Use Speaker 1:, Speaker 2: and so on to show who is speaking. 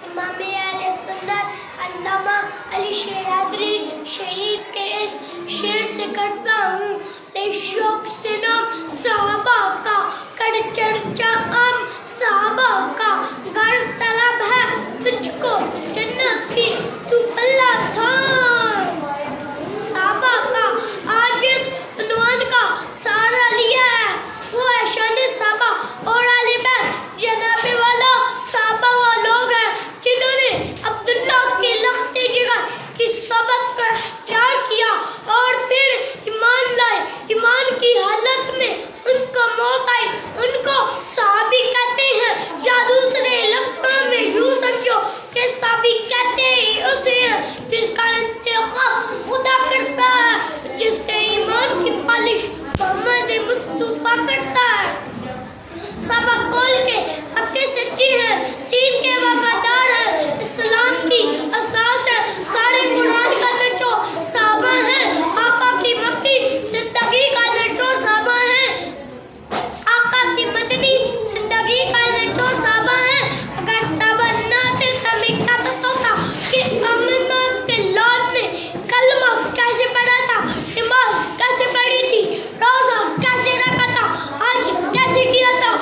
Speaker 1: امام اہل سنت علامہ علی شیرادری شہید کے اس شعر سے کرتا ہوں، لے شوق سے نام صحابہ کا، کر چرچا عام صحابہ کا، گھر طلب ہے تجھ کو جنت کی، تو اللہ تھا صحابہ کا۔ آج اس عنوان کا سہارا لیا ہے وہ ہے شان صحابہ اور اہل بیت، جناب والا صحابہ وہ لوگ ہیں جنہوں نے عبداللہ کے لخت جگر کی صحبت کا اختیار کیا اور پھر ایمان لائے۔ ایمان کی حالت میں ان کو موت آئی، ان کو صحابی کہتے ہیں، یا دوسرے لفظوں میں یوں سمجھو کہ صحابی کہتے ہی اسے ہیں جس کا انتخاب خدا کرتا ہے، جس کے ایمان کی پالش محمد مصطفیٰ کرتا ہے۔ صحابہ قول کے پکے سچے ہیں، دین کے وفادار ہیں، اسلام کی اساس ہے، سارے قرآن کا نچو صحابہ ہیں، آقا کی مکی زندگی کا نچو صحابہ ہیں، آقا کی مدنی زندگی کا نچو صحابہ ہیں۔ اگر صحابہ نہ تھے تو ہمیں کیا پتہ ہوتا کہ آمنہ کے لال نے کلمہ کیسے پڑھا تھا، نماز کیسے پڑھی تھی، روزہ کیسے رکھا تھا، حج کیسے کیا تھا،